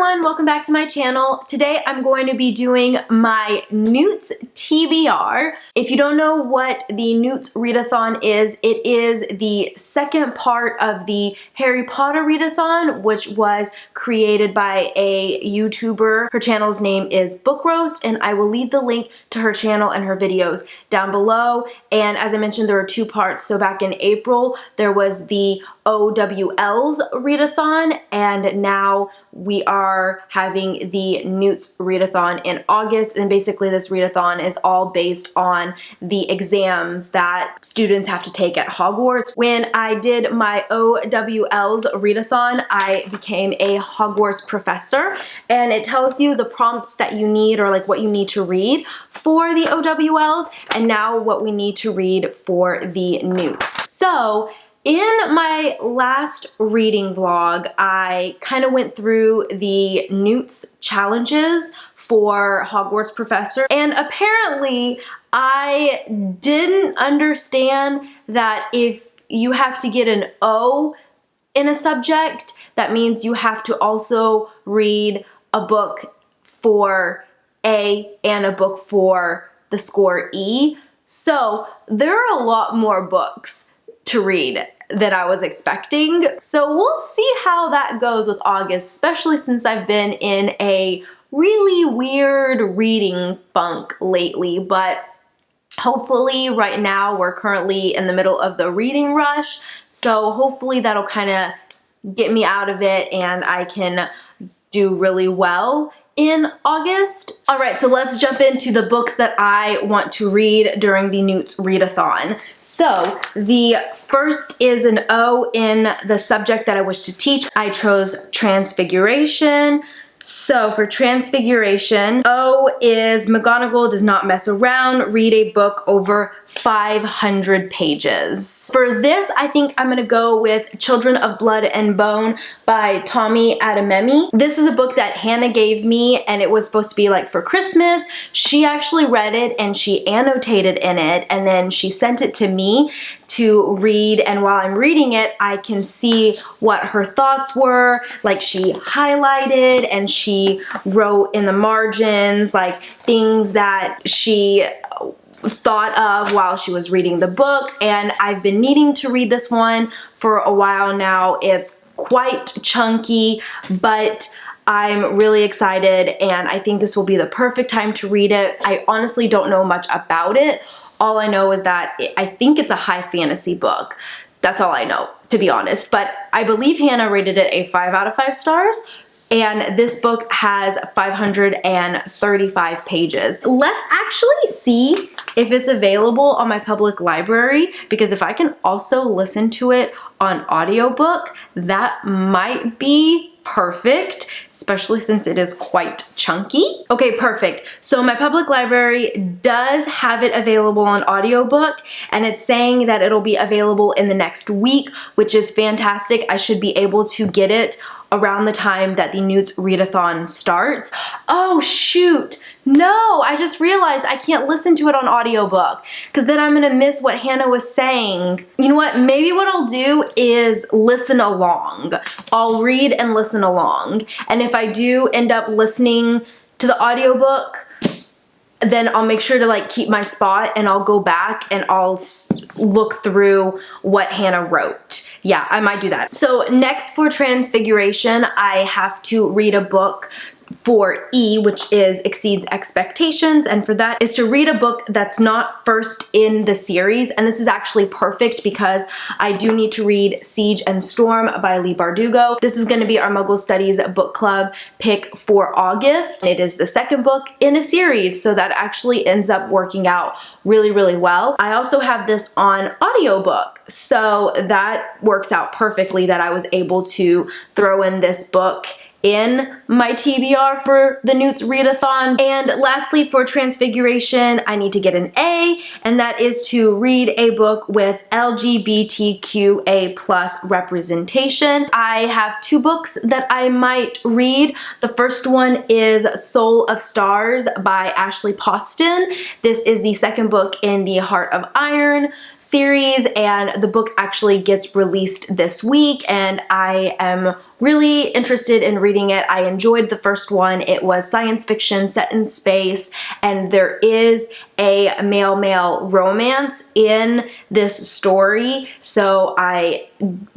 everyone, welcome back to my channel. Today I'm going to be doing my NEWTs TBR. If you don't know what the NEWTs Readathon is, it is the second part of the Harry Potter Readathon, which was created by a YouTuber. Her channel's name is Book Roast, and I will leave the link to her channel and her videos down below. And as I mentioned, there are two parts. So back in April, there was the OWL's Readathon, and now we are having the NEWTs Readathon in August. And basically this readathon is all based on the exams that students have to take at Hogwarts. When I did my OWL's Readathon, I became a Hogwarts professor, and it tells you the prompts that you need, or like what you need to read for the OWLs, and now what we need to read for the NEWTs. So in my last reading vlog, I kind of went through the NEWTs challenges for Hogwarts Professor, and apparently I didn't understand that if you have to get an O in a subject, that means you have to also read a book for A and a book for the score E. So there are a lot more books to read that I was expecting. So we'll see how that goes with August, especially since I've been in a really weird reading funk lately. But hopefully right now we're currently in the middle of the reading rush, so hopefully that'll kind of get me out of it and I can do really well in August. All right, so let's jump into the books that I want to read during the NEWTs Readathon. So the first is an O in the subject that I wish to teach. I chose Transfiguration. So for Transfiguration, O is McGonagall does not mess around. Read a book over 500 pages. For this, I think I'm gonna go with Children of Blood and Bone by Tommy Adeyemi. This is a book that Hannah gave me, and it was supposed to be like for Christmas. She actually read it and she annotated in it, and then she sent it to me to read, and while I'm reading it, I can see what her thoughts were. Like, she highlighted and she wrote in the margins like things that she thought of while she was reading the book, and I've been needing to read this one for a while now. It's quite chunky, but I'm really excited, and I think this will be the perfect time to read it. I honestly don't know much about it. All I know is that I think it's a high fantasy book. That's all I know, to be honest. But I believe Hannah rated it a 5 out of 5 stars. And this book has 535 pages. Let's actually see if it's available on my public library, because if I can also listen to it on audiobook, that might be perfect, especially since it is quite chunky. Okay, perfect. So my public library does have it available on audiobook, and it's saying that it'll be available in the next week, which is fantastic. I should be able to get it around the time that the NEWTs Readathon starts. Oh shoot, no, I just realized I can't listen to it on audiobook, because then I'm gonna miss what Hannah was saying. You know what, maybe what I'll do is listen along. I'll read and listen along, and if I do end up listening to the audiobook, then I'll make sure to like keep my spot, and I'll go back and I'll look through what Hannah wrote. Yeah, I might do that. So next for Transfiguration, I have to read a book for E, which is Exceeds Expectations, and for that is to read a book that's not first in the series, and this is actually perfect because I do need to read Siege and Storm by Leigh Bardugo. This is going to be our Muggle Studies book club pick for August. It is the second book in a series, so that actually ends up working out really, really well. I also have this on audiobook, so that works out perfectly that I was able to throw in this book in my TBR for the NEWTs Readathon. And lastly, for Transfiguration, I need to get an A, and that is to read a book with LGBTQA+ representation. I have two books that I might read. The first one is Soul of Stars by Ashley Poston. This is the second book in the Heart of Iron series, and the book actually gets released this week, and I am really interested in reading it. I enjoyed the first one. It was science fiction set in space, and there is a male-male romance in this story, so I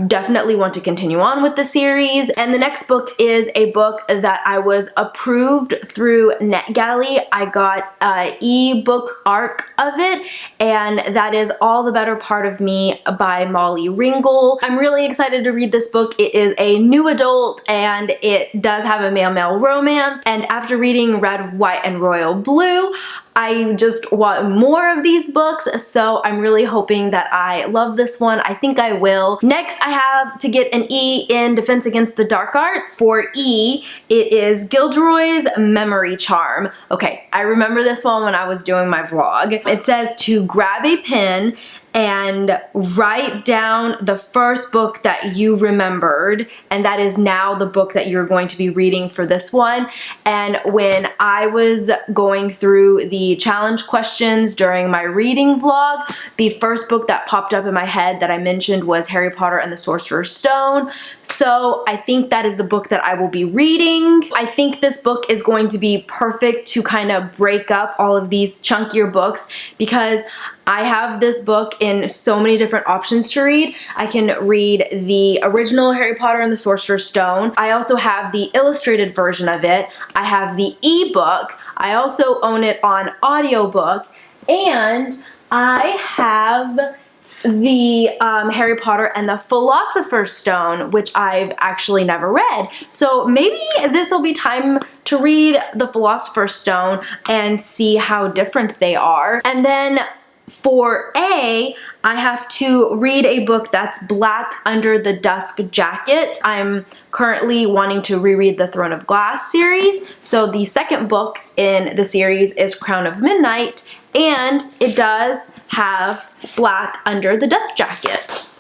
definitely want to continue on with the series. And the next book is a book that I was approved through NetGalley. I got an ebook arc of it, and that is All the Better Part of Me by Molly Ringwald. I'm really excited to read this book. It is a new adult, and it does have a male-male romance, and after reading Red, White, and Royal Blue, I just want more of these books, so I'm really hoping that I love this one. I think I will. Next, I have to get an E in Defense Against the Dark Arts. For E, it is Gilderoy's Memory Charm. Okay, I remember this one when I was doing my vlog. It says to grab a pen and write down the first book that you remembered, and that is now the book that you're going to be reading for this one. And when I was going through the challenge questions during my reading vlog, the first book that popped up in my head that I mentioned was Harry Potter and the Sorcerer's Stone. So I think that is the book that I will be reading. I think this book is going to be perfect to kind of break up all of these chunkier books, because I have this book in so many different options to read. I can read the original Harry Potter and the Sorcerer's Stone. I also have the illustrated version of it. I have the ebook. I also own it on audiobook. And I have the Harry Potter and the Philosopher's Stone, which I've actually never read. So maybe this will be time to read the Philosopher's Stone and see how different they are. And then for A, I have to read a book that's Black Under the Dusk Jacket. I'm currently wanting to reread the Throne of Glass series, so the second book in the series is Crown of Midnight, and it does have Black Under the Dusk Jacket.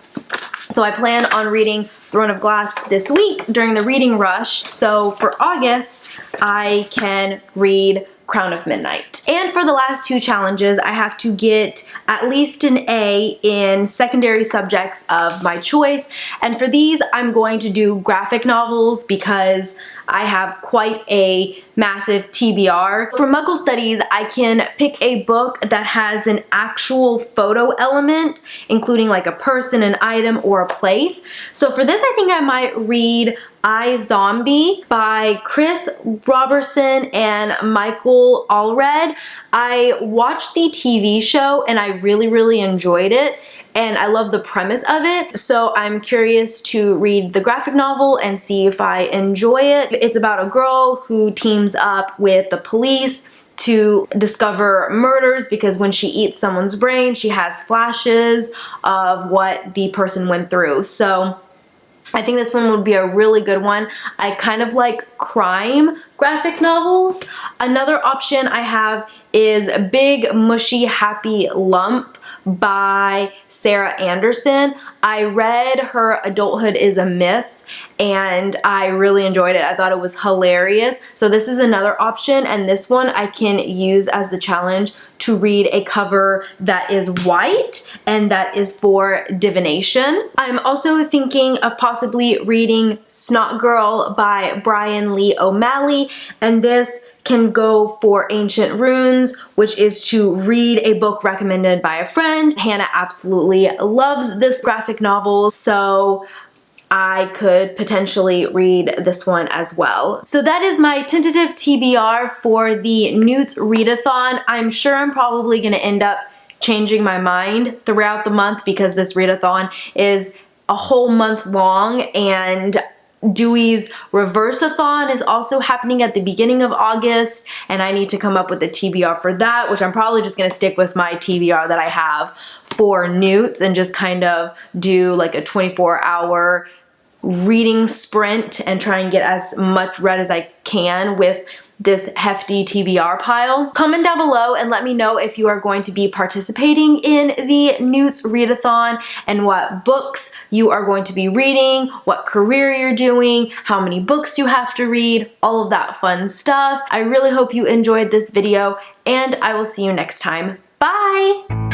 So I plan on reading Throne of Glass this week during the reading rush, so for August I can read Crown of Midnight. And for the last two challenges, I have to get at least an A in secondary subjects of my choice. And for these, I'm going to do graphic novels because I have quite a massive TBR. For Muggle Studies, I can pick a book that has an actual photo element, including like a person, an item, or a place. So for this, I think I might read iZombie by Chris Robertson and Michael Allred. I watched the TV show and I really enjoyed it, and I love the premise of it, so I'm curious to read the graphic novel and see if I enjoy it. It's about a girl who teams up with the police to discover murders, because when she eats someone's brain, she has flashes of what the person went through. So I think this one would be a really good one. I kind of like crime graphic novels. Another option I have is Big Mushy Happy Lump by Sarah Anderson. I read her Adulthood is a Myth and I really enjoyed it. I thought it was hilarious. So this is another option, and this one I can use as the challenge to read a cover that is white and that is for divination. I'm also thinking of possibly reading Snot Girl by Brian Lee O'Malley, and this can go for Ancient Runes, which is to read a book recommended by a friend. Hannah absolutely loves this graphic novel, so I could potentially read this one as well. So that is my tentative TBR for the NEWTs Readathon. I'm sure I'm probably gonna end up changing my mind throughout the month because this readathon is a whole month long, and Dewey's Reverse-a-thon is also happening at the beginning of August, and I need to come up with a TBR for that, which I'm probably just going to stick with my TBR that I have for NEWTs and just kind of do like a 24-hour reading sprint and try and get as much read as I can with this hefty TBR pile. Comment down below and let me know if you are going to be participating in the NEWTs Readathon and what books you are going to be reading, what career you're doing, how many books you have to read, all of that fun stuff. I really hope you enjoyed this video, and I will see you next time. Bye!